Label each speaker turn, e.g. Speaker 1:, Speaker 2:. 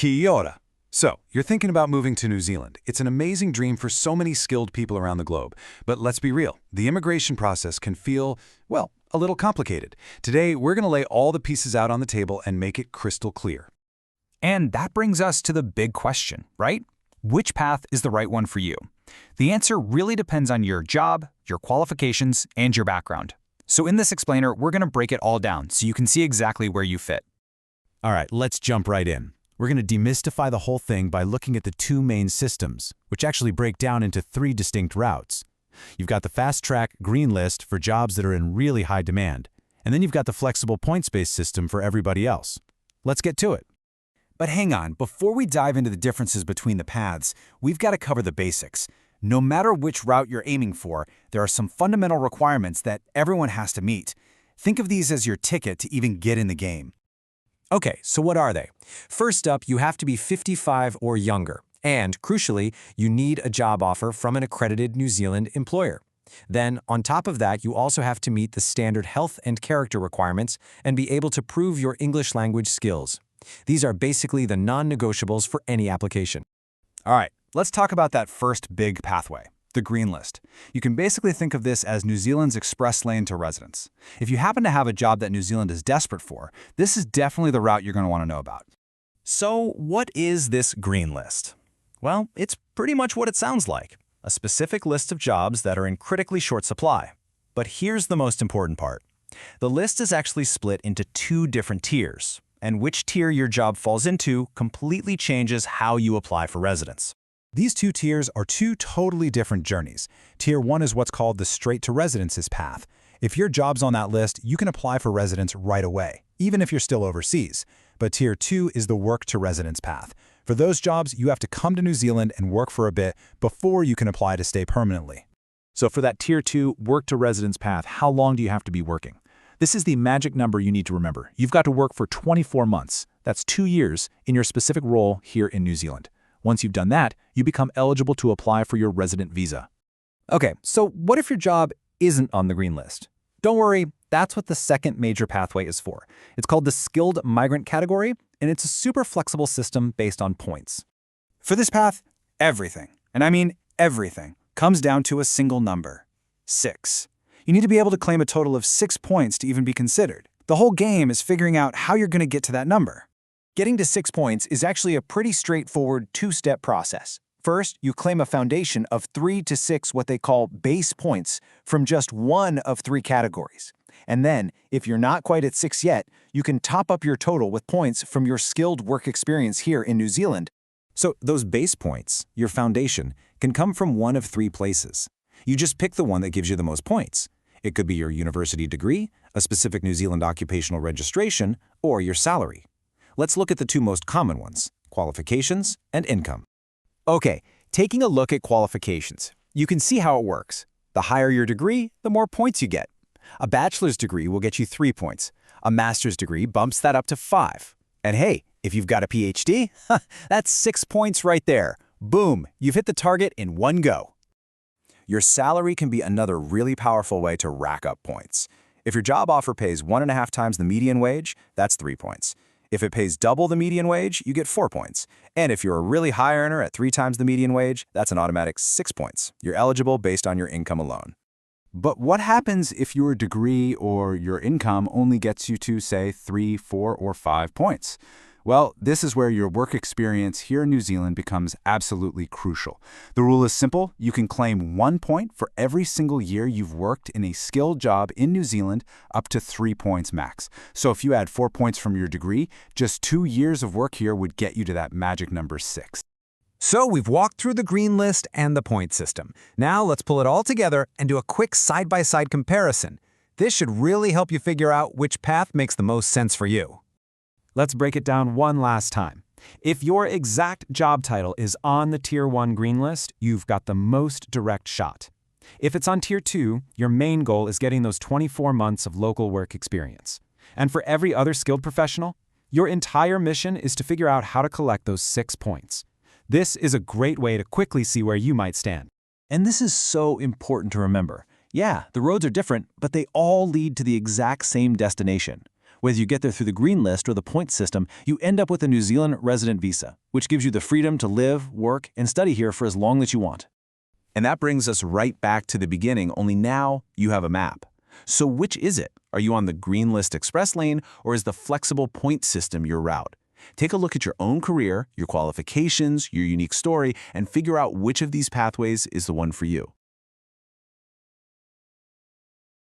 Speaker 1: Kia ora. So, you're thinking about moving to New Zealand. It's an amazing dream for so many skilled people around the globe. But let's be real, the immigration process can feel, well, a little complicated. Today, we're going to lay all the pieces out on the table and make it crystal clear.
Speaker 2: And that brings us to the big question, right? Which path is the right one for you? The answer really depends on your job, your qualifications, and your background. So in this explainer, we're going to break it all down so you can see exactly where you fit.
Speaker 1: All right, let's jump right in. We're going to demystify the whole thing by looking at the two main systems, which actually break down into three distinct routes. You've got the fast-track green list for jobs that are in really high demand, and then you've got the flexible points-based system for everybody else. Let's get to it.
Speaker 2: But hang on, before we dive into the differences between the paths, we've got to cover the basics. No matter which route you're aiming for, there are some fundamental requirements that everyone has to meet. Think of these as your ticket to even get in the game. Okay, so what are they? First up, you have to be 55 or younger. And, crucially, you need a job offer from an accredited New Zealand employer. Then, on top of that, you also have to meet the standard health and character requirements and be able to prove your English language skills. These are basically the non-negotiables for any application.
Speaker 1: All right, let's talk about that first big pathway, the green list. You can basically think of this as New Zealand's express lane to residence. If you happen to have a job that New Zealand is desperate for, this is definitely the route you're going to want to know about.
Speaker 2: So, what is this green list? Well, it's pretty much what it sounds like, a specific list of jobs that are in critically short supply. But here's the most important part. The list is actually split into two different tiers, and which tier your job falls into completely changes how you apply for residence.
Speaker 1: These two tiers are two totally different journeys. Tier 1 is what's called the straight-to-residences path. If your job's on that list, you can apply for residence right away, even if you're still overseas. But Tier 2 is the work-to-residence path. For those jobs, you have to come to New Zealand and work for a bit before you can apply to stay permanently. So for that Tier 2 work-to-residence path, how long do you have to be working? This is the magic number you need to remember. You've got to work for 24 months. That's 2 years in your specific role here in New Zealand. Once you've done that, you become eligible to apply for your resident visa.
Speaker 2: Okay, so what if your job isn't on the green list? Don't worry, that's what the second major pathway is for. It's called the skilled migrant category, and it's a super flexible system based on points. For this path, everything, and I mean everything, comes down to a single number: 6. You need to be able to claim a total of 6 points to even be considered. The whole game is figuring out how you're going to get to that number. Getting to 6 points is actually a pretty straightforward two-step process. First, you claim a foundation of 3 to 6 what they call base points from just one of 3 categories. And then, if you're not quite at 6 yet, you can top up your total with points from your skilled work experience here in New Zealand.
Speaker 1: So those base points, your foundation, can come from one of 3 places. You just pick the one that gives you the most points. It could be your university degree, a specific New Zealand occupational registration, or your salary. Let's look at the two most common ones: qualifications and income.
Speaker 2: Okay, taking a look at qualifications, you can see how it works. The higher your degree, the more points you get. A bachelor's degree will get you 3 points. A master's degree bumps that up to 5. And hey, if you've got a PhD, that's 6 points right there. Boom, you've hit the target in one go.
Speaker 1: Your salary can be another really powerful way to rack up points. If your job offer pays 1.5 times the median wage, that's 3 points. If it pays double the median wage, you get 4 points. And if you're a really high earner at 3 times the median wage, that's an automatic 6 points. You're eligible based on your income alone. But what happens if your degree or your income only gets you to, say, 3, 4, or 5 points? Well, this is where your work experience here in New Zealand becomes absolutely crucial. The rule is simple. You can claim 1 point for every single year you've worked in a skilled job in New Zealand, up to 3 points max. So if you add 4 points from your degree, just 2 years of work here would get you to that magic number 6.
Speaker 2: So we've walked through the green list and the point system. Now let's pull it all together and do a quick side-by-side comparison. This should really help you figure out which path makes the most sense for you. Let's break it down one last time. If your exact job title is on the Tier 1 green list, you've got the most direct shot. If it's on Tier 2, your main goal is getting those 24 months of local work experience. And for every other skilled professional, your entire mission is to figure out how to collect those 6 points. This is a great way to quickly see where you might stand. And this is so important to remember. Yeah, the roads are different, but they all lead to the exact same destination.
Speaker 3: Whether you get there through the green list or the points system, you end up with a New Zealand resident visa, which gives you the freedom to live, work, and study here for as long as you want.
Speaker 1: And that brings us right back to the beginning, only now you have a map. So which is it? Are you on the green list express lane, or is the flexible point system your route? Take a look at your own career, your qualifications, your unique story, and figure out which of these pathways is the one for you.